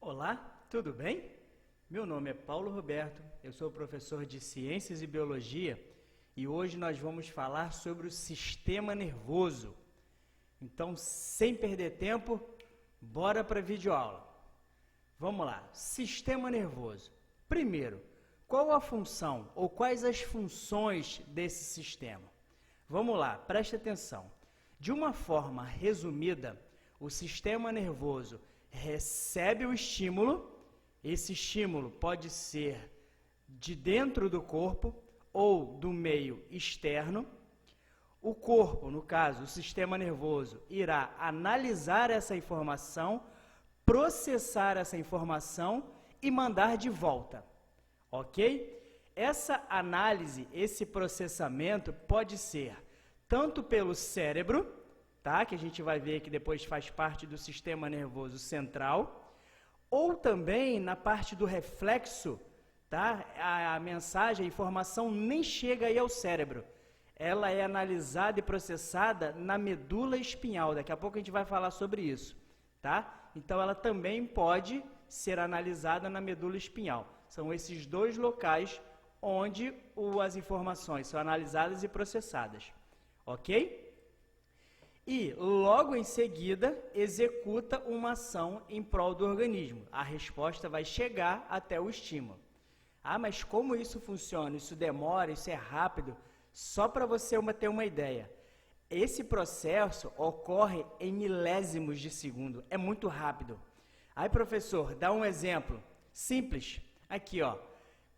Olá, tudo bem? Meu nome é Paulo Roberto, eu sou professor de Ciências e Biologia e hoje nós vamos falar sobre o sistema nervoso. Então, sem perder tempo, bora para a videoaula. Vamos lá, sistema nervoso. Primeiro, qual a função ou quais as funções desse sistema? Vamos lá, preste atenção. De uma forma resumida, o sistema nervoso recebe o estímulo, esse estímulo pode ser de dentro do corpo ou do meio externo. O corpo, no caso, o sistema nervoso, irá analisar essa informação, processar essa informação e mandar de volta, ok? Essa análise, esse processamento pode ser tanto pelo cérebro, tá? Que a gente vai ver que depois faz parte do sistema nervoso central, ou também na parte do reflexo, tá? A mensagem, a informação nem chega aí ao cérebro. Ela é analisada e processada na medula espinhal. Daqui a pouco a gente vai falar sobre isso, tá? Então ela também pode ser analisada na medula espinhal. São esses dois locais onde as informações são analisadas e processadas, ok? E, logo em seguida, executa uma ação em prol do organismo. A resposta vai chegar até o estímulo. Ah, mas como isso funciona? Isso demora, isso é rápido? Só para você ter uma ideia. Esse processo ocorre em milésimos de segundo. É muito rápido. Aí, professor, dá um exemplo simples. Aqui, ó.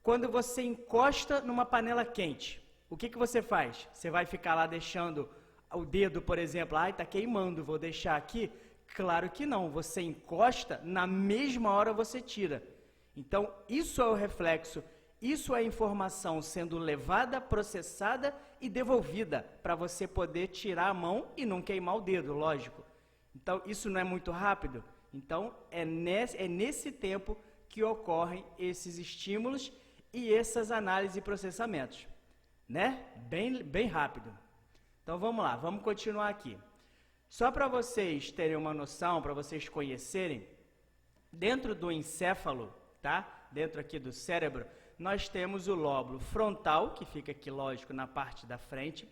Quando você encosta numa panela quente, o que você faz? Você vai ficar lá deixando o dedo, por exemplo, está queimando, vou deixar aqui? Claro que não, você encosta, na mesma hora você tira. Então, isso é o reflexo, isso é a informação sendo levada, processada e devolvida, para você poder tirar a mão e não queimar o dedo, lógico. Então, isso não é muito rápido? Então, é nesse tempo que ocorrem esses estímulos e essas análises e processamentos, né? Bem rápido. Então vamos lá, vamos continuar aqui. Só para vocês terem uma noção, para vocês conhecerem, dentro do encéfalo, tá? Dentro aqui do cérebro, nós temos o lóbulo frontal, que fica aqui, lógico, na parte da frente.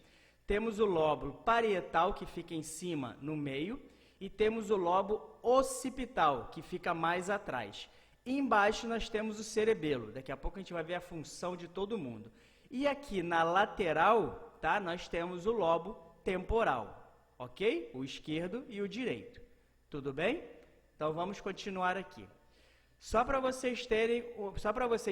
Temos o lóbulo parietal, que fica em cima, no meio. E temos o lobo occipital, que fica mais atrás. E embaixo nós temos o cerebelo. Daqui a pouco a gente vai ver a função de todo mundo. E aqui na lateral, tá, nós temos o lobo temporal, ok? O esquerdo e o direito. Tudo bem? Então vamos continuar aqui. Só para vocês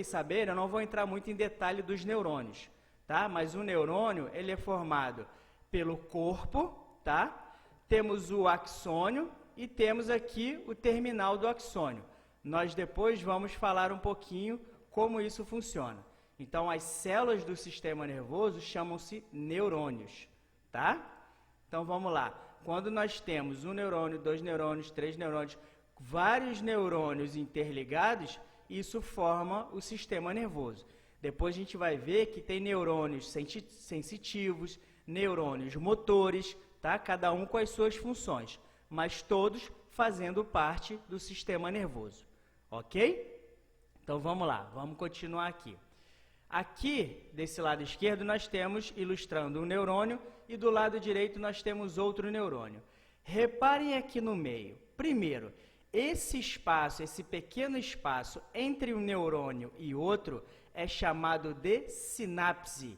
saberem, eu não vou entrar muito em detalhe dos neurônios, tá? Mas o neurônio, ele é formado pelo corpo, tá? Temos o axônio e temos aqui o terminal do axônio. Nós depois vamos falar um pouquinho como isso funciona. Então, as células do sistema nervoso chamam-se neurônios, tá? Então, vamos lá. Quando nós temos um neurônio, 2 neurônios, 3 neurônios, vários neurônios interligados, isso forma o sistema nervoso. Depois a gente vai ver que tem neurônios sensitivos, neurônios motores, tá? Cada um com as suas funções, mas todos fazendo parte do sistema nervoso, ok? Então, vamos lá, vamos continuar aqui. Aqui, desse lado esquerdo, nós temos, ilustrando um neurônio, e do lado direito nós temos outro neurônio. Reparem aqui no meio. Primeiro, esse espaço, esse pequeno espaço entre um neurônio e outro é chamado de sinapse.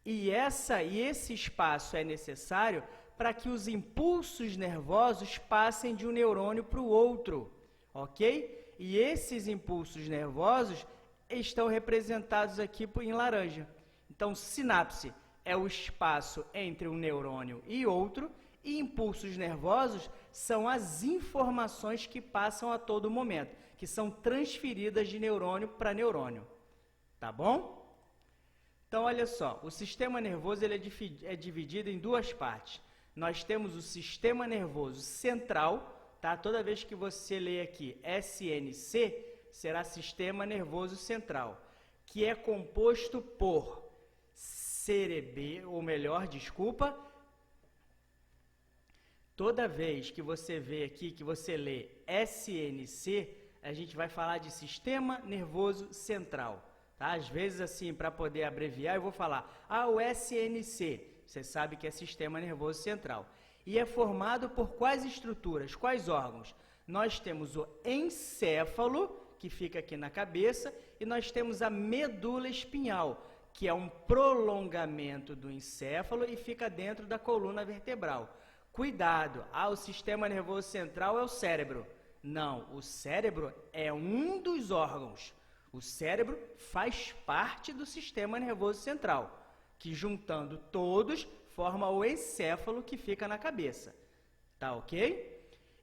E esse espaço é necessário para que os impulsos nervosos passem de um neurônio para o outro, ok? E esses impulsos nervosos estão representados aqui em laranja. Então, sinapse é o espaço entre um neurônio e outro, e impulsos nervosos são as informações que passam a todo momento, que são transferidas de neurônio para neurônio. Tá bom? Então, olha só, o sistema nervoso ele é dividido em duas partes. Nós temos o sistema nervoso central, tá? Toda vez que você lê aqui SNC, será sistema nervoso central, que é composto por toda vez que você vê aqui, que você lê SNC, a gente vai falar de sistema nervoso central. Tá? Às vezes, assim, para poder abreviar, eu vou falar, o SNC, você sabe que é sistema nervoso central. E é formado por quais estruturas, quais órgãos? Nós temos o encéfalo, que fica aqui na cabeça, e nós temos a medula espinhal, que é um prolongamento do encéfalo e fica dentro da coluna vertebral. Cuidado, o sistema nervoso central é o cérebro. Não, o cérebro é um dos órgãos. O cérebro faz parte do sistema nervoso central, que juntando todos forma o encéfalo que fica na cabeça. Tá ok?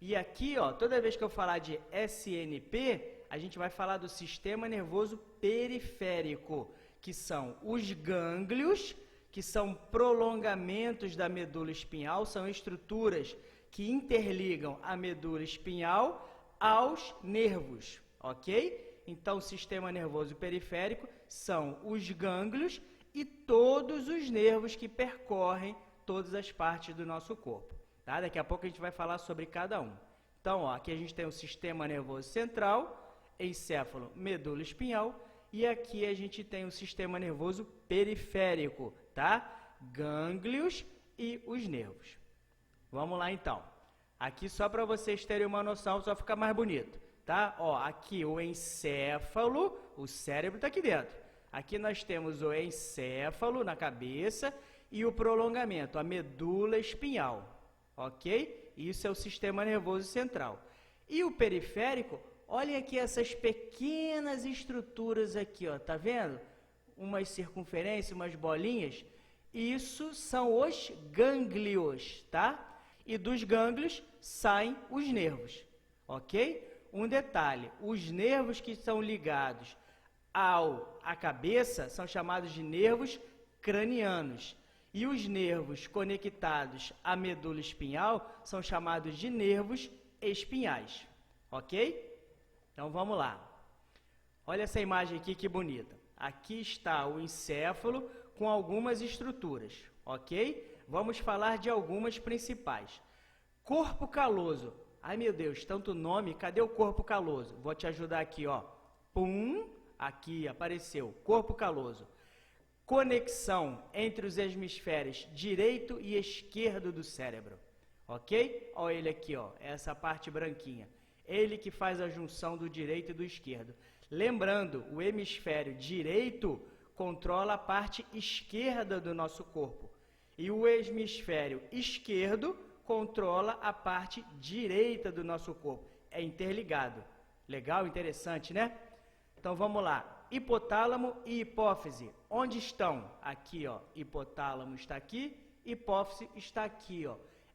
E aqui, toda vez que eu falar de SNP, a gente vai falar do sistema nervoso periférico, que são os gânglios, que são prolongamentos da medula espinhal, são estruturas que interligam a medula espinhal aos nervos, ok? Então, o sistema nervoso periférico são os gânglios e todos os nervos que percorrem todas as partes do nosso corpo. Tá? Daqui a pouco a gente vai falar sobre cada um. Então, aqui a gente tem o sistema nervoso central, encéfalo, medula espinhal, e aqui a gente tem o sistema nervoso periférico, tá? Gânglios e os nervos. Vamos lá, então. Aqui, só para vocês terem uma noção, só fica mais bonito, tá? Aqui o encéfalo, o cérebro está aqui dentro. Aqui nós temos o encéfalo na cabeça e o prolongamento, a medula espinhal, ok? Isso é o sistema nervoso central. E o periférico, olhem aqui essas pequenas estruturas aqui, tá vendo? Umas circunferências, umas bolinhas. Isso são os gânglios, tá? E dos gânglios saem os nervos, ok? Um detalhe, os nervos que são ligados à cabeça são chamados de nervos cranianos. E os nervos conectados à medula espinhal são chamados de nervos espinhais, ok? Então, vamos lá. Olha essa imagem aqui, que bonita. Aqui está o encéfalo com algumas estruturas, ok? Vamos falar de algumas principais. Corpo caloso. Ai, meu Deus, tanto nome. Cadê o corpo caloso? Vou te ajudar aqui, Pum, aqui apareceu. Corpo caloso. Conexão entre os hemisférios direito e esquerdo do cérebro, ok? Olha ele aqui, essa parte branquinha. Ele que faz a junção do direito e do esquerdo. Lembrando, o hemisfério direito controla a parte esquerda do nosso corpo. E o hemisfério esquerdo controla a parte direita do nosso corpo. É interligado. Legal? Interessante, né? Então, vamos lá. Hipotálamo e hipófise. Onde estão? Aqui, hipotálamo está aqui, hipófise está aqui,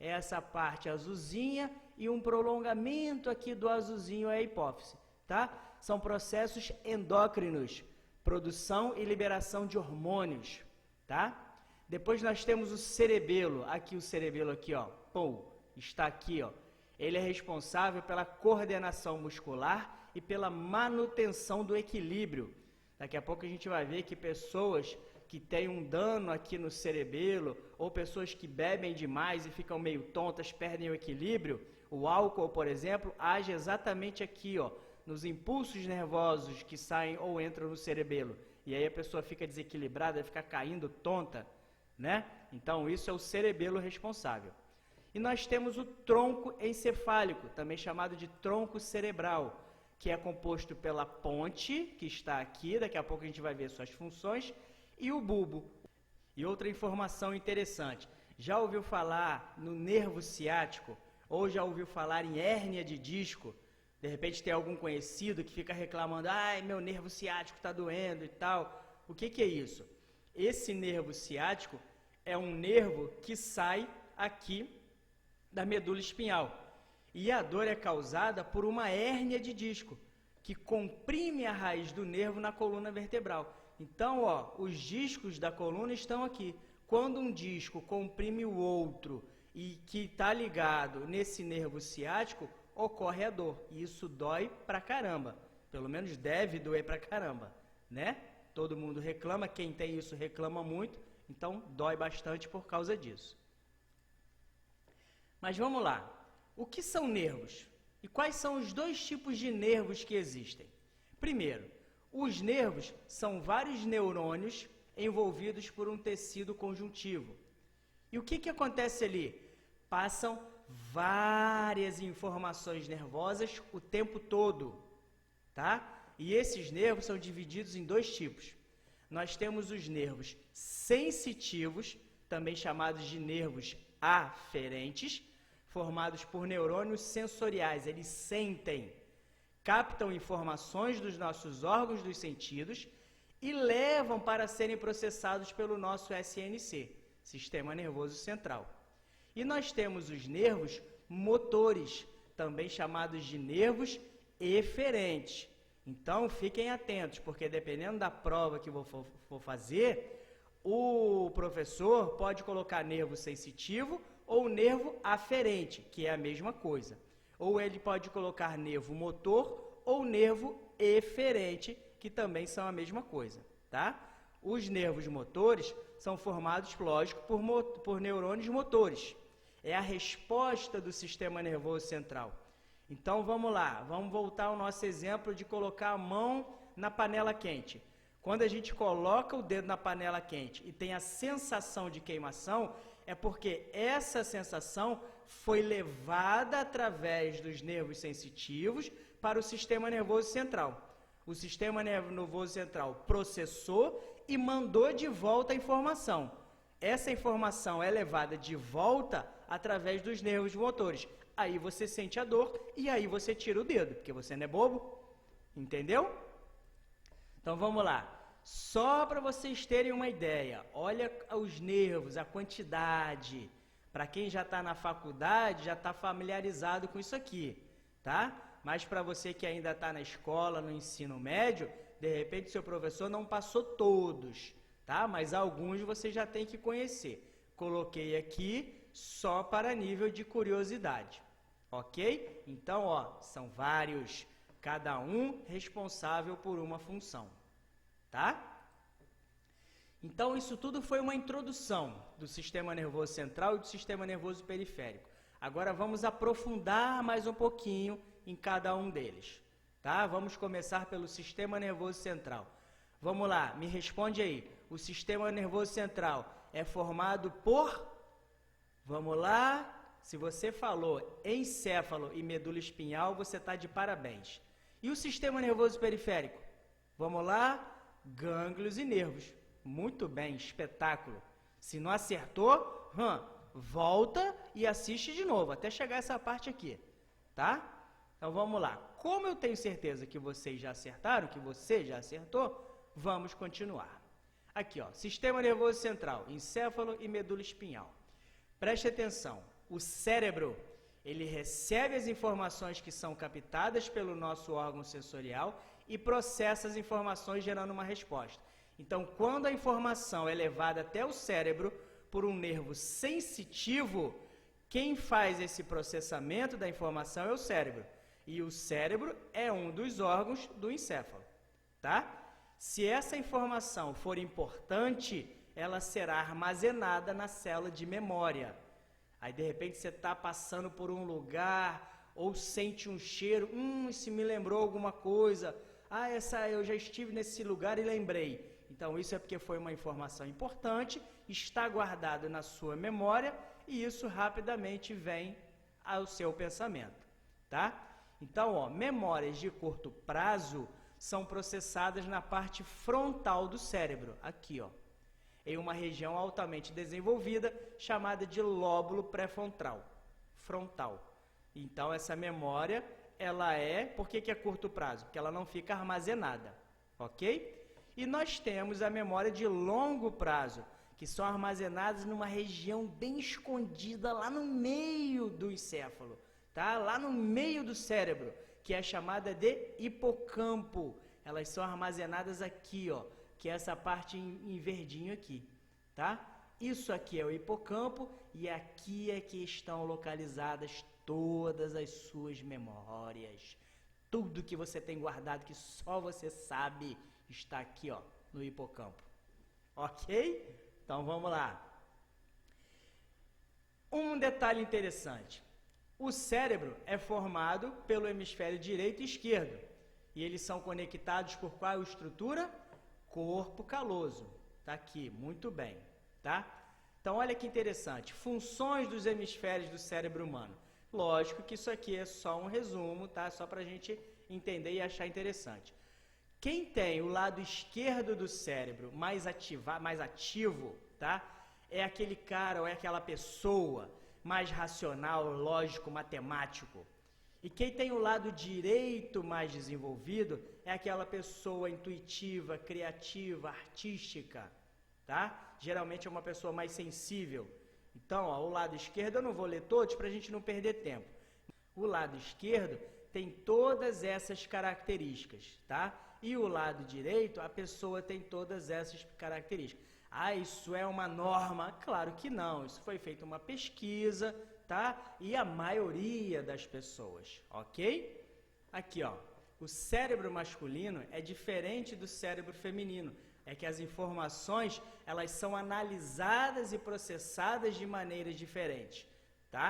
É essa parte azulzinha e um prolongamento aqui do azulzinho é a hipófise, tá? São processos endócrinos, produção e liberação de hormônios, tá? Depois nós temos o cerebelo, aqui o cerebelo aqui, está aqui, Ele é responsável pela coordenação muscular e pela manutenção do equilíbrio. Daqui a pouco a gente vai ver que pessoas que têm um dano aqui no cerebelo, ou pessoas que bebem demais e ficam meio tontas, perdem o equilíbrio, o álcool, por exemplo, age exatamente aqui, nos impulsos nervosos que saem ou entram no cerebelo. E aí a pessoa fica desequilibrada, fica caindo tonta, né? Então isso é o cerebelo responsável. E nós temos o tronco encefálico, também chamado de tronco cerebral, que é composto pela ponte, que está aqui, daqui a pouco a gente vai ver suas funções, e o bulbo. E outra informação interessante, já ouviu falar no nervo ciático, ou já ouviu falar em hérnia de disco? De repente tem algum conhecido que fica reclamando, ai, meu nervo ciático está doendo e tal. O que é isso? Esse nervo ciático é um nervo que sai aqui da medula espinhal. E a dor é causada por uma hérnia de disco, que comprime a raiz do nervo na coluna vertebral. Então, os discos da coluna estão aqui. Quando um disco comprime o outro e que está ligado nesse nervo ciático, ocorre a dor. E isso dói pra caramba. Pelo menos deve doer pra caramba, né? Todo mundo reclama, quem tem isso reclama muito, então dói bastante por causa disso. Mas vamos lá. O que são nervos? E quais são os dois tipos de nervos que existem? Primeiro, os nervos são vários neurônios envolvidos por um tecido conjuntivo. E o que acontece ali? Passam várias informações nervosas o tempo todo, tá? E esses nervos são divididos em dois tipos. Nós temos os nervos sensitivos, também chamados de nervos aferentes, formados por neurônios sensoriais. Eles sentem, captam informações dos nossos órgãos dos sentidos e levam para serem processados pelo nosso SNC, Sistema Nervoso Central. E nós temos os nervos motores, também chamados de nervos eferentes. Então, fiquem atentos, porque dependendo da prova que for fazer, o professor pode colocar nervo sensitivo ou nervo aferente, que é a mesma coisa. Ou ele pode colocar nervo motor ou nervo eferente, que também são a mesma coisa, tá? Os nervos motores são formados, lógico, por neurônios motores. É a resposta do sistema nervoso central. Então, vamos lá, vamos voltar ao nosso exemplo de colocar a mão na panela quente. Quando a gente coloca o dedo na panela quente e tem a sensação de queimação, é porque essa sensação foi levada através dos nervos sensitivos para o sistema nervoso central. O sistema nervoso central processou e mandou de volta a informação. Essa informação é levada de volta através dos nervos motores. Aí você sente a dor e aí você tira o dedo, porque você não é bobo. Entendeu? Então vamos lá. Só para vocês terem uma ideia, olha os nervos, a quantidade. Para quem já está na faculdade, já está familiarizado com isso aqui, tá? Mas para você que ainda está na escola, no ensino médio, de repente seu professor não passou todos, tá? Mas alguns você já tem que conhecer. Coloquei aqui só para nível de curiosidade, ok? Então, ó, são vários, cada um responsável por uma função, tá? Então, isso tudo foi uma introdução do sistema nervoso central e do sistema nervoso periférico. Agora, vamos aprofundar mais um pouquinho em cada um deles, tá? Vamos começar pelo sistema nervoso central. Vamos lá, me responde aí. O sistema nervoso central é formado por... Vamos lá, se você falou encéfalo e medula espinhal, você está de parabéns. E o sistema nervoso periférico? Vamos lá, gânglios e nervos. Muito bem, espetáculo. Se não acertou, volta e assiste de novo, até chegar essa parte aqui, tá? Então vamos lá. Como eu tenho certeza que vocês já acertaram, que você já acertou, vamos continuar. Aqui, ó, sistema nervoso central, encéfalo e medula espinhal. Preste atenção, o cérebro, ele recebe as informações que são captadas pelo nosso órgão sensorial e processa as informações gerando uma resposta. Então, quando a informação é levada até o cérebro por um nervo sensitivo, quem faz esse processamento da informação é o cérebro. E o cérebro é um dos órgãos do encéfalo, tá? Se essa informação for importante, ela será armazenada na célula de memória. Aí, de repente, você está passando por um lugar ou sente um cheiro, isso me lembrou alguma coisa. Eu já estive nesse lugar e lembrei. Então, isso é porque foi uma informação importante, está guardado na sua memória e isso rapidamente vem ao seu pensamento, tá? Então, ó, memórias de curto prazo são processadas na parte frontal do cérebro, aqui, ó, em uma região altamente desenvolvida chamada de lóbulo pré-frontal. Então, essa memória, por que é curto prazo? Porque ela não fica armazenada, ok? E nós temos a memória de longo prazo, que são armazenadas numa região bem escondida lá no meio do encéfalo, tá? Lá no meio do cérebro, que é chamada de hipocampo. Elas são armazenadas aqui, ó, que é essa parte em verdinho aqui, tá? Isso aqui é o hipocampo e aqui é que estão localizadas todas as suas memórias. Tudo que você tem guardado, que só você sabe, está aqui, ó, no hipocampo. Ok? Então, vamos lá. Um detalhe interessante. O cérebro é formado pelo hemisfério direito e esquerdo. E eles são conectados por qual estrutura? Corpo caloso. Tá aqui, muito bem, tá? Então, olha que interessante. Funções dos hemisférios do cérebro humano. Lógico que isso aqui é só um resumo, tá? Só para a gente entender e achar interessante. Quem tem o lado esquerdo do cérebro mais ativo, tá? É aquele cara ou é aquela pessoa mais racional, lógico, matemático. E quem tem o lado direito mais desenvolvido é aquela pessoa intuitiva, criativa, artística, tá? Geralmente é uma pessoa mais sensível. Então, ó, o lado esquerdo, eu não vou ler todos para a gente não perder tempo. O lado esquerdo tem todas essas características, tá? E o lado direito, a pessoa tem todas essas características. Ah, isso é uma norma? Claro que não. Isso foi feita uma pesquisa, tá? E a maioria das pessoas, ok? Aqui, ó. O cérebro masculino é diferente do cérebro feminino. É que as informações, elas são analisadas e processadas de maneiras diferentes, tá?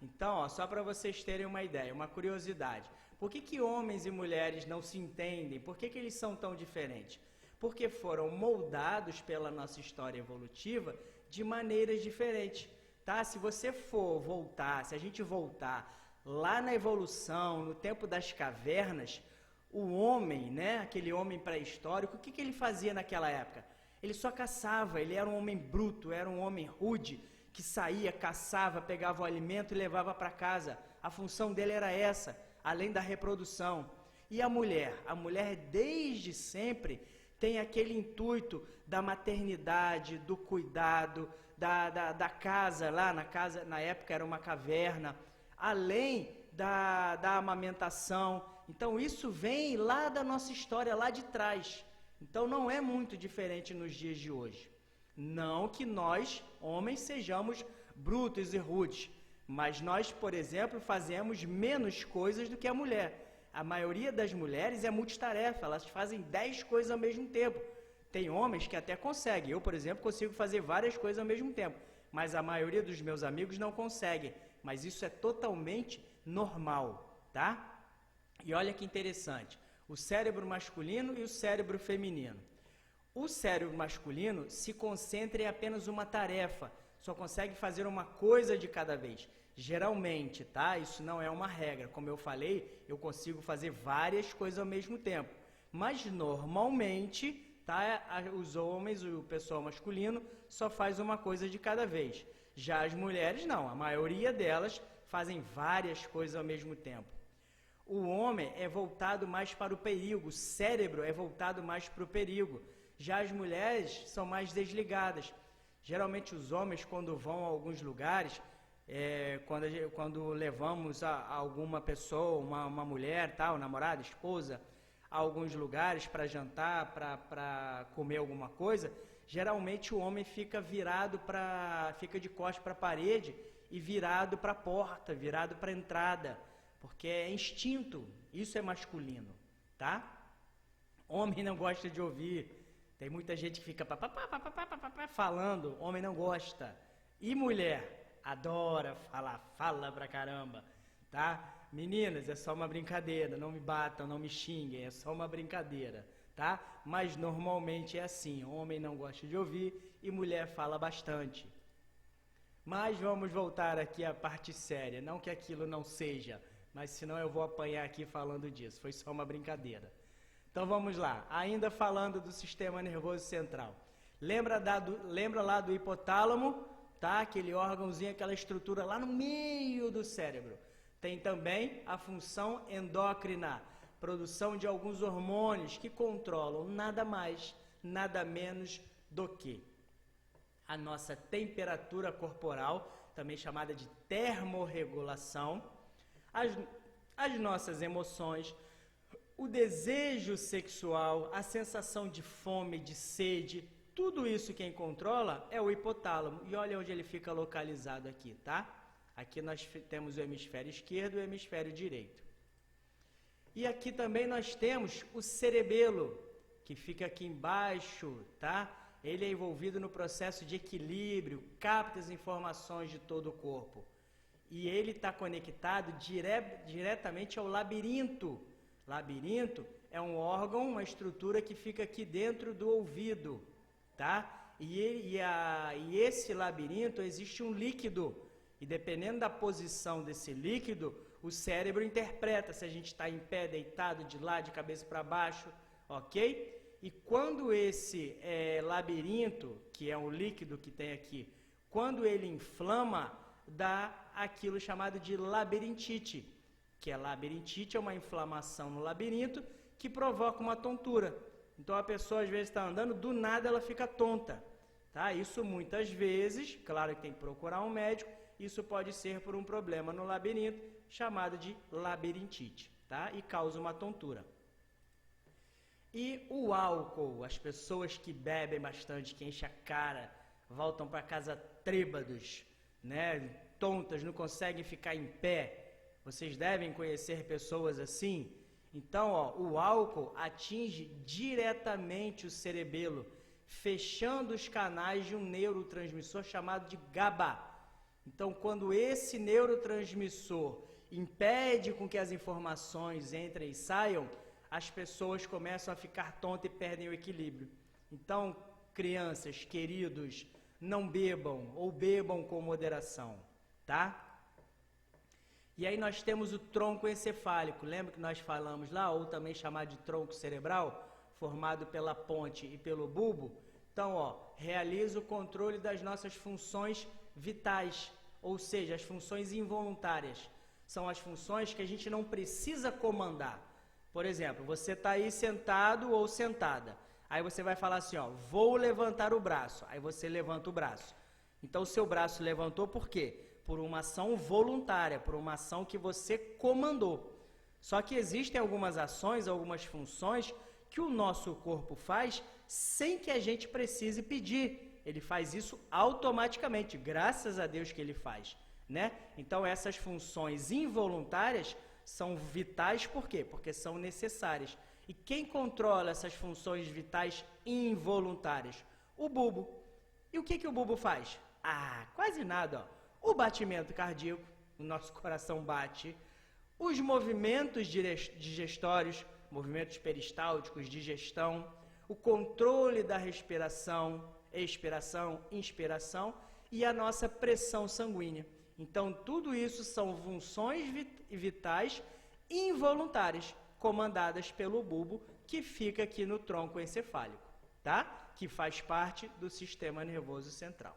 Então, ó, só para vocês terem uma ideia, uma curiosidade. Por que homens e mulheres não se entendem? Por que eles são tão diferentes? Porque foram moldados pela nossa história evolutiva de maneiras diferentes, tá? Se você for voltar, se a gente voltar lá na evolução, no tempo das cavernas, o homem, né, aquele homem pré-histórico, o que ele fazia naquela época? Ele só caçava, ele era um homem bruto, era um homem rude, que saía, caçava, pegava o alimento e levava para casa. A função dele era essa, além da reprodução. E a mulher desde sempre tem aquele intuito da maternidade, do cuidado, da casa, lá na casa, na época era uma caverna, além da amamentação. Então isso vem lá da nossa história, lá de trás. Então não é muito diferente nos dias de hoje. Não que nós, homens, sejamos brutos e rudes, mas nós, por exemplo, fazemos menos coisas do que a mulher. A maioria das mulheres é multitarefa, elas fazem 10 coisas ao mesmo tempo. Tem homens que até conseguem. Eu, por exemplo, consigo fazer várias coisas ao mesmo tempo, mas a maioria dos meus amigos não conseguem. Mas isso é totalmente normal, tá? E olha que interessante, o cérebro masculino e o cérebro feminino. O cérebro masculino se concentra em apenas uma tarefa, só consegue fazer uma coisa de cada vez. Geralmente, tá? Isso não é uma regra. Como eu falei, eu consigo fazer várias coisas ao mesmo tempo. Mas normalmente, tá? Os homens, o pessoal masculino, só faz uma coisa de cada vez. Já as mulheres não, a maioria delas fazem várias coisas ao mesmo tempo. O homem é voltado mais para o perigo, o cérebro é voltado mais para o perigo. Já as mulheres são mais desligadas. Geralmente os homens, quando vão a alguns lugares, quando levamos alguma pessoa, uma mulher, tal, namorada, esposa, a alguns lugares para jantar, para comer alguma coisa, geralmente o homem fica fica de costas para a parede e virado para a porta, virado para a entrada, porque é instinto, isso é masculino, tá? Homem não gosta de ouvir. Tem muita gente que fica falando, homem não gosta. E mulher adora falar, fala pra caramba, tá? Meninas, é só uma brincadeira, não me batam, não me xinguem, é só uma brincadeira, tá? Mas normalmente é assim, homem não gosta de ouvir e mulher fala bastante. Mas vamos voltar aqui à parte séria, não que aquilo não seja, mas senão eu vou apanhar aqui falando disso, foi só uma brincadeira. Então vamos lá, ainda falando do sistema nervoso central. Lembra lá do hipotálamo, tá? Aquele órgãozinho, aquela estrutura lá no meio do cérebro. Tem também a função endócrina, produção de alguns hormônios que controlam nada mais, nada menos do que a nossa temperatura corporal, também chamada de termorregulação, as nossas emoções, o desejo sexual, a sensação de fome, de sede, tudo isso quem controla é o hipotálamo. E olha onde ele fica localizado aqui, tá? Aqui nós temos o hemisfério esquerdo e o hemisfério direito. E aqui também nós temos o cerebelo, que fica aqui embaixo, tá? Ele é envolvido no processo de equilíbrio, capta as informações de todo o corpo. e ele está conectado diretamente ao labirinto. Labirinto é um órgão, uma estrutura que fica aqui dentro do ouvido, tá? E esse labirinto existe um líquido, e dependendo da posição desse líquido, o cérebro interpreta se a gente está em pé, deitado, de lado, de cabeça para baixo, ok? E quando esse labirinto, que é um líquido que tem aqui, quando ele inflama, dá aquilo chamado de labirintite, que labirintite é uma inflamação no labirinto que provoca uma tontura. Então a pessoa às vezes está andando, do nada ela fica tonta, tá? Isso muitas vezes, claro que tem que procurar um médico, isso pode ser por um problema no labirinto chamado de labirintite, tá? E causa uma tontura. E o álcool, as pessoas que bebem bastante, que enchem a cara, voltam para casa trêbados, né, tontas, não conseguem ficar em pé. Vocês devem conhecer pessoas assim. Então, o álcool atinge diretamente o cerebelo, fechando os canais de um neurotransmissor chamado de GABA. Então, quando esse neurotransmissor impede com que as informações entrem e saiam, as pessoas começam a ficar tontas e perdem o equilíbrio. Então, crianças, queridos, não bebam ou bebam com moderação, tá? E aí nós temos o tronco encefálico, lembra que nós falamos lá, ou também chamado de tronco cerebral, formado pela ponte e pelo bulbo? Então, realiza o controle das nossas funções vitais, ou seja, as funções involuntárias. São as funções que a gente não precisa comandar. Por exemplo, você está aí sentado ou sentada. Aí você vai falar assim, vou levantar o braço. Aí você levanta o braço. Então, o seu braço levantou por quê? Por uma ação voluntária, por uma ação que você comandou. Só que existem algumas ações, algumas funções que o nosso corpo faz sem que a gente precise pedir. Ele faz isso automaticamente, graças a Deus que ele faz, né? Então, essas funções involuntárias são vitais por quê? Porque são necessárias. E quem controla essas funções vitais involuntárias? O bulbo. E o que o bulbo faz? Quase nada, O batimento cardíaco, o nosso coração bate. Os movimentos digestórios, movimentos peristálticos, digestão. O controle da respiração, expiração, inspiração. E a nossa pressão sanguínea. Então, tudo isso são funções vitais involuntárias, comandadas pelo bulbo, que fica aqui no tronco encefálico, tá? Que faz parte do sistema nervoso central.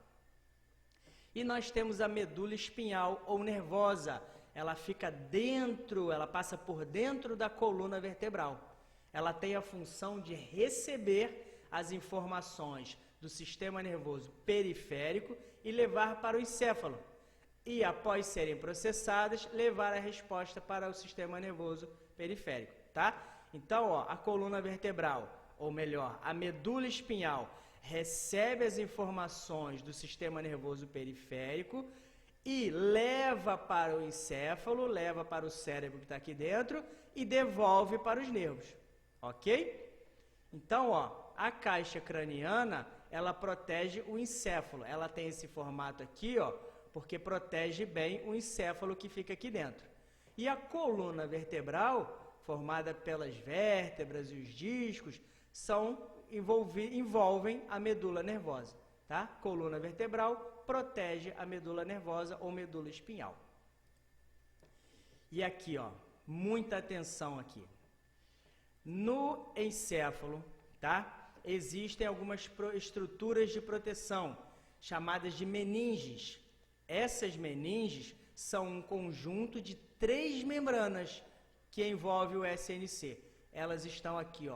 E nós temos a medula espinhal ou nervosa. Ela fica dentro, ela passa por dentro da coluna vertebral. Ela tem a função de receber as informações do sistema nervoso periférico e levar para o encéfalo. E, após serem processadas, levar a resposta para o sistema nervoso periférico, tá? Então, a coluna vertebral, ou melhor, a medula espinhal, recebe as informações do sistema nervoso periférico e leva para o encéfalo, leva para o cérebro que está aqui dentro e devolve para os nervos, ok? Então, a caixa craniana, ela protege o encéfalo. Ela tem esse formato aqui, porque protege bem o encéfalo que fica aqui dentro. E a coluna vertebral, formada pelas vértebras e os discos, envolvem a medula nervosa, tá? Coluna vertebral protege a medula nervosa ou medula espinhal. E aqui, muita atenção aqui. No encéfalo, tá? Existem algumas estruturas de proteção, chamadas de meninges. Essas meninges são um conjunto de 3 membranas que envolve o SNC. Elas estão aqui,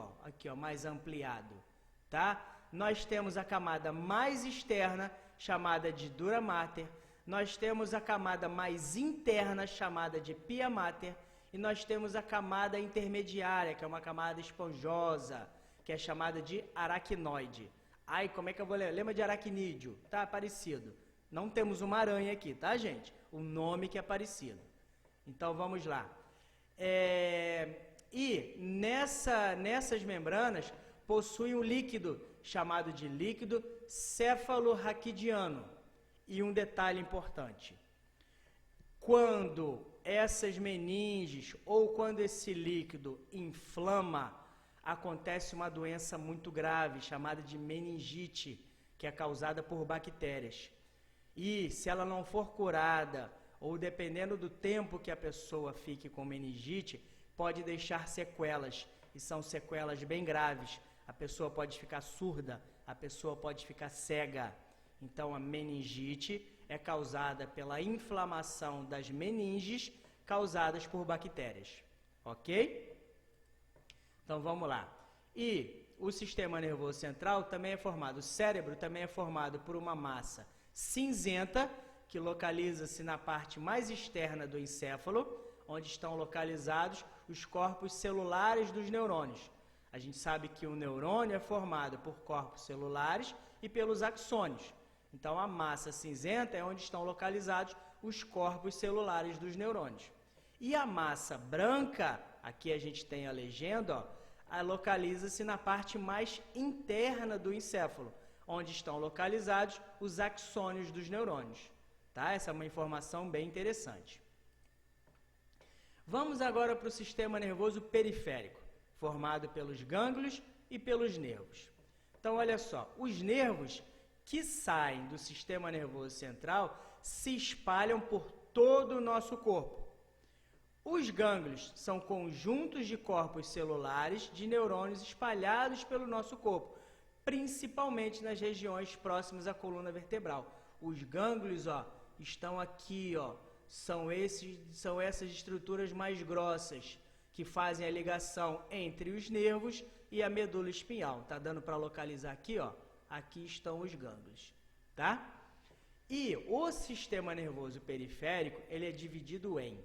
mais ampliado, tá? Nós temos a camada mais externa, chamada de dura mater. Nós temos a camada mais interna, chamada de pia mater. E nós temos a camada intermediária, que é uma camada esponjosa, que é chamada de aracnoide. Como é que eu vou ler? Lembra de aracnídeo? Tá parecido. Não temos uma aranha aqui, tá, gente? O nome que é parecido. Então, vamos lá. E nessas membranas possui um líquido chamado de líquido cefalorraquidiano. E um detalhe importante. Quando essas meninges ou quando esse líquido inflama, acontece uma doença muito grave chamada de meningite, que é causada por bactérias. E se ela não for curada, ou dependendo do tempo que a pessoa fique com meningite, pode deixar sequelas, e são sequelas bem graves. A pessoa pode ficar surda, a pessoa pode ficar cega. Então, a meningite é causada pela inflamação das meninges causadas por bactérias, ok? Então, vamos lá. E o sistema nervoso central também é formado, o cérebro também é formado por uma massa cinzenta, que localiza-se na parte mais externa do encéfalo, onde estão localizados os corpos celulares dos neurônios. A gente sabe que o neurônio é formado por corpos celulares e pelos axônios. Então, a massa cinzenta é onde estão localizados os corpos celulares dos neurônios. E a massa branca, aqui a gente tem a legenda, localiza-se na parte mais interna do encéfalo, onde estão localizados os axônios dos neurônios. Tá? Essa é uma informação bem interessante. Vamos agora para o sistema nervoso periférico, formado pelos gânglios e pelos nervos. Então, olha só, os nervos que saem do sistema nervoso central se espalham por todo o nosso corpo. Os gânglios são conjuntos de corpos celulares de neurônios espalhados pelo nosso corpo, principalmente nas regiões próximas à coluna vertebral. Os gânglios, estão aqui, são essas estruturas mais grossas que fazem a ligação entre os nervos e a medula espinhal. Tá dando para localizar aqui, Aqui estão os gânglios, tá? E o sistema nervoso periférico, ele é dividido em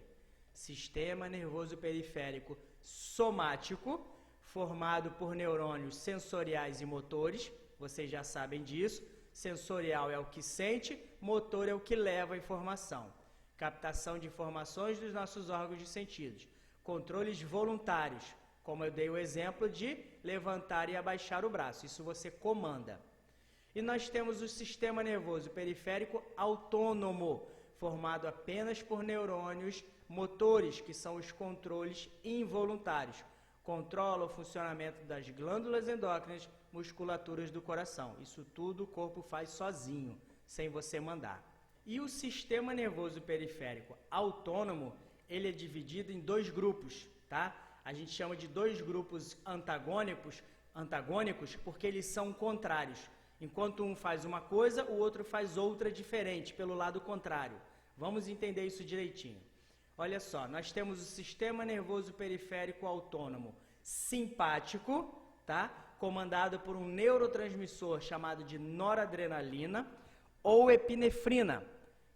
sistema nervoso periférico somático, formado por neurônios sensoriais e motores, vocês já sabem disso. Sensorial é o que sente, motor é o que leva a informação. Captação de informações dos nossos órgãos de sentidos. Controles voluntários, como eu dei o exemplo de levantar e abaixar o braço, isso você comanda. E nós temos o sistema nervoso periférico autônomo, formado apenas por neurônios motores, que são os controles involuntários. Controla o funcionamento das glândulas endócrinas, musculaturas do coração. Isso tudo o corpo faz sozinho, sem você mandar. E o sistema nervoso periférico autônomo, ele é dividido em dois grupos, tá? A gente chama de dois grupos antagônicos porque eles são contrários. Enquanto um faz uma coisa, o outro faz outra diferente, pelo lado contrário. Vamos entender isso direitinho. Olha só, nós temos o sistema nervoso periférico autônomo simpático, tá? Comandado por um neurotransmissor chamado de noradrenalina ou epinefrina,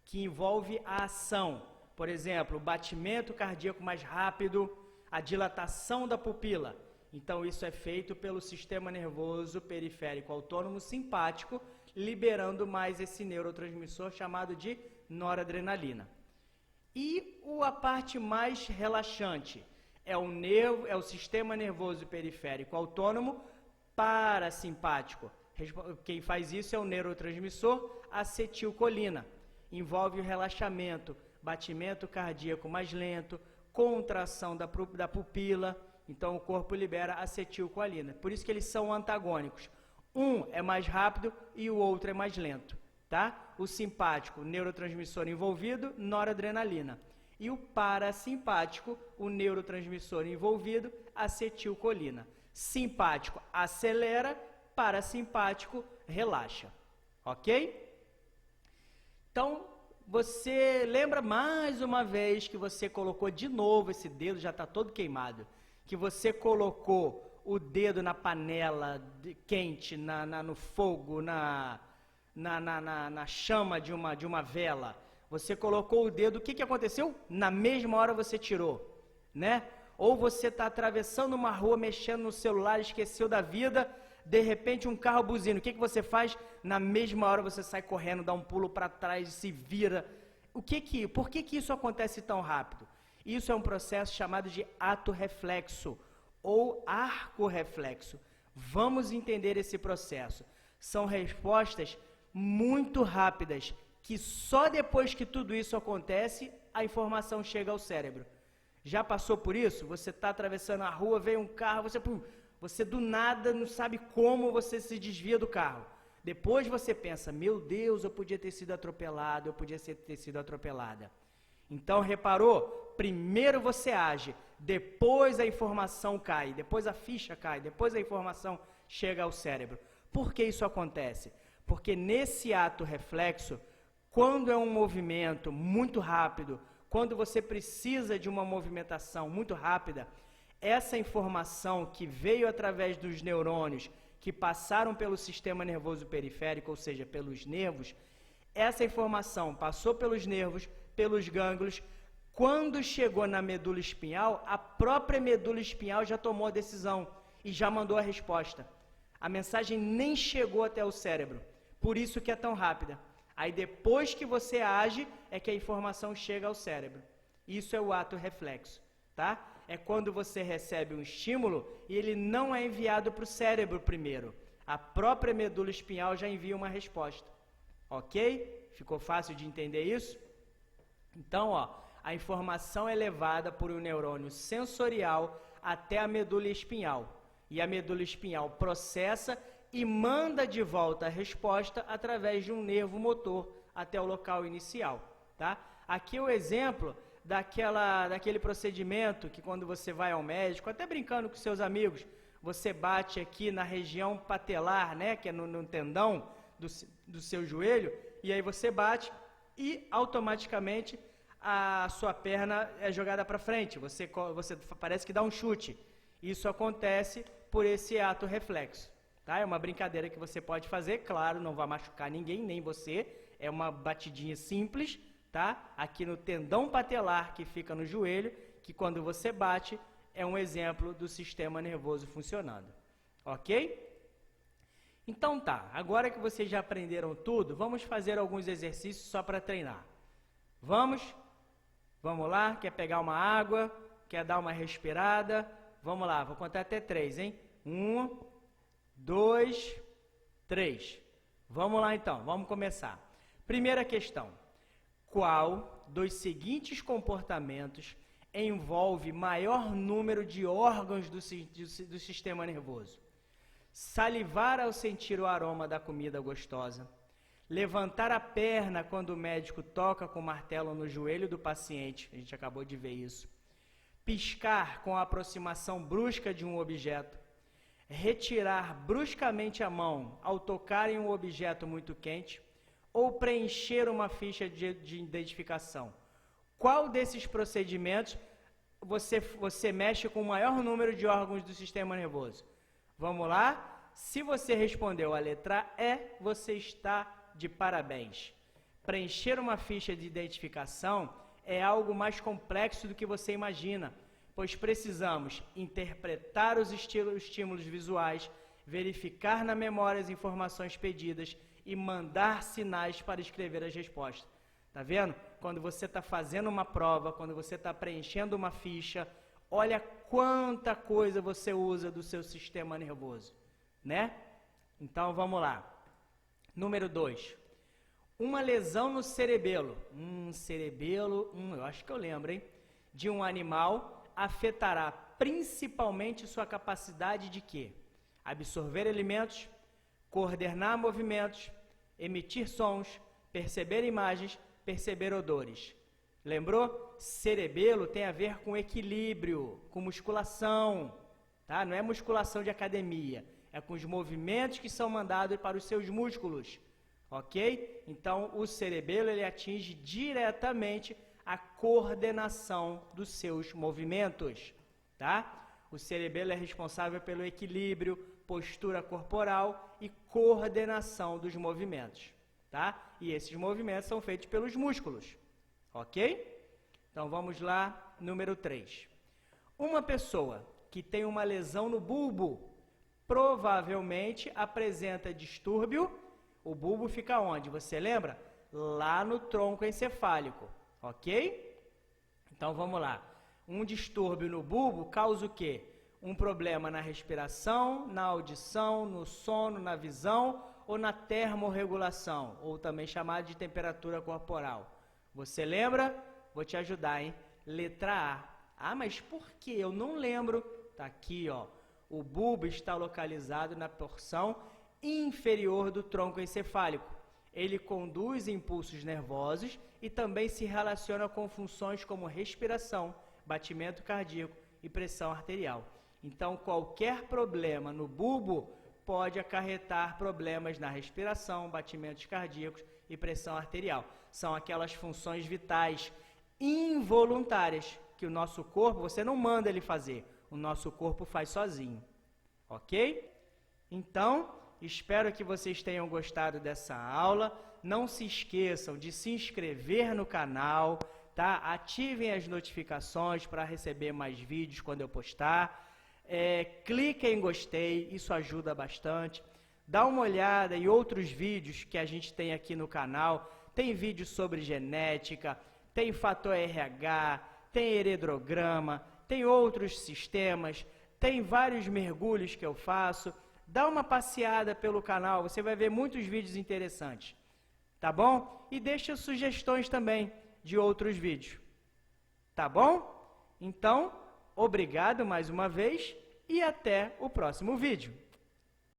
que envolve a ação. Por exemplo, o batimento cardíaco mais rápido, a dilatação da pupila. Então, isso é feito pelo sistema nervoso periférico autônomo simpático, liberando mais esse neurotransmissor chamado de noradrenalina. E a parte mais relaxante é o sistema nervoso periférico autônomo parasimpático. Quem faz isso é o neurotransmissor acetilcolina. Envolve o relaxamento, batimento cardíaco mais lento, contração da pupila. Então, o corpo libera acetilcolina. Por isso que eles são antagônicos. Um é mais rápido e o outro é mais lento, tá? O simpático, neurotransmissor envolvido, noradrenalina. E o parasimpático, o neurotransmissor envolvido, acetilcolina. Simpático acelera, parasimpático relaxa. Ok? Então, você lembra mais uma vez que você colocou de novo esse dedo, já está todo queimado, que você colocou o dedo na panela quente, no fogo, na chama de uma vela. Você colocou o dedo, o que aconteceu? Na mesma hora você tirou, né? Ou você está atravessando uma rua, mexendo no celular, esqueceu da vida, de repente um carro buzina. O que você faz? Na mesma hora você sai correndo, dá um pulo para trás e se vira. Por que isso acontece tão rápido? Isso é um processo chamado de ato reflexo ou arco reflexo. Vamos entender esse processo. São respostas muito rápidas que só depois que tudo isso acontece, a informação chega ao cérebro. Já passou por isso? Você está atravessando a rua, vem um carro, você do nada não sabe como você se desvia do carro. Depois você pensa, meu Deus, eu podia ter sido atropelado, eu podia ter sido atropelada. Então, reparou? Primeiro você age, depois a informação cai, depois a ficha cai, depois a informação chega ao cérebro. Por que isso acontece? Porque nesse ato reflexo, quando é um movimento muito rápido, quando você precisa de uma movimentação muito rápida, essa informação que veio através dos neurônios que passaram pelo sistema nervoso periférico, ou seja, pelos nervos, essa informação passou pelos nervos, pelos gânglios. Quando chegou na medula espinhal, a própria medula espinhal já tomou a decisão e já mandou a resposta. A mensagem nem chegou até o cérebro, por isso que é tão rápida. Aí depois que você age, é que a informação chega ao cérebro. Isso é o ato reflexo, tá? É quando você recebe um estímulo e ele não é enviado para o cérebro primeiro. A própria medula espinhal já envia uma resposta. Ok? Ficou fácil de entender isso? Então, a informação é levada por um neurônio sensorial até a medula espinhal. E a medula espinhal processa e manda de volta a resposta através de um nervo motor até o local inicial, tá? Aqui é o exemplo daquele procedimento que quando você vai ao médico, até brincando com seus amigos, você bate aqui na região patelar, né, que é no tendão do seu joelho, e aí você bate e automaticamente a sua perna é jogada para frente, você parece que dá um chute. Isso acontece por esse ato reflexo. Tá? É uma brincadeira que você pode fazer, claro, não vai machucar ninguém, nem você. É uma batidinha simples, tá? Aqui no tendão patelar que fica no joelho, que quando você bate, é um exemplo do sistema nervoso funcionando. Ok? Então tá, agora que vocês já aprenderam tudo, vamos fazer alguns exercícios só para treinar. Vamos? Vamos lá? Quer pegar uma água? Quer dar uma respirada? Vamos lá, vou contar até 3, hein? 1, 2, 3. Vamos lá então, vamos começar. Primeira questão. Qual dos seguintes comportamentos envolve maior número de órgãos do sistema nervoso? Salivar ao sentir o aroma da comida gostosa. Levantar a perna quando o médico toca com o martelo no joelho do paciente. A gente acabou de ver isso. Piscar com a aproximação brusca de um objeto. Retirar bruscamente a mão ao tocar em um objeto muito quente, ou preencher uma ficha de identificação. Qual desses procedimentos você mexe com o maior número de órgãos do sistema nervoso? Vamos lá? Se você respondeu a letra E, você está de parabéns. Preencher uma ficha de identificação é algo mais complexo do que você imagina, pois precisamos interpretar os estímulos visuais, verificar na memória as informações pedidas e mandar sinais para escrever as respostas. Tá vendo? Quando você está fazendo uma prova, quando você está preenchendo uma ficha, olha quanta coisa você usa do seu sistema nervoso, né? Então, vamos lá. Número 2. Uma lesão no cerebelo. Eu acho que eu lembro, hein? De um animal afetará principalmente sua capacidade de quê? Absorver alimentos, coordenar movimentos, emitir sons, perceber imagens, perceber odores. Lembrou? Cerebelo tem a ver com equilíbrio, com musculação, tá? Não é musculação de academia, é com os movimentos que são mandados para os seus músculos, ok? Então, o cerebelo ele atinge diretamente a coordenação dos seus movimentos, tá? O cerebelo é responsável pelo equilíbrio, postura corporal e coordenação dos movimentos, tá? E esses movimentos são feitos pelos músculos, ok? Então vamos lá, número 3. Uma pessoa que tem uma lesão no bulbo provavelmente apresenta distúrbio. O bulbo fica onde? Você lembra? Lá no tronco encefálico. Ok? Então vamos lá. Um distúrbio no bulbo causa o quê? Um problema na respiração, na audição, no sono, na visão ou na termorregulação, ou também chamado de temperatura corporal? Você lembra? Vou te ajudar, hein? Letra A. Ah, mas por que? Eu não lembro. Tá aqui, ó. O bulbo está localizado na porção inferior do tronco encefálico. Ele conduz impulsos nervosos e também se relaciona com funções como respiração, batimento cardíaco e pressão arterial. Então, qualquer problema no bulbo pode acarretar problemas na respiração, batimentos cardíacos e pressão arterial. São aquelas funções vitais involuntárias que o nosso corpo, você não manda ele fazer, o nosso corpo faz sozinho. Ok? Então, espero que vocês tenham gostado dessa aula. Não se esqueçam de se inscrever no canal, tá? Ativem as notificações para receber mais vídeos quando eu postar. Clique em gostei, isso ajuda bastante. Dá uma olhada em outros vídeos que a gente tem aqui no canal. Tem vídeo sobre genética, tem fator RH, tem heredograma, tem outros sistemas, tem vários mergulhos que eu faço. Dá uma passeada pelo canal, você vai ver muitos vídeos interessantes, tá bom? E deixa sugestões também de outros vídeos, tá bom? Então, obrigado mais uma vez e até o próximo vídeo.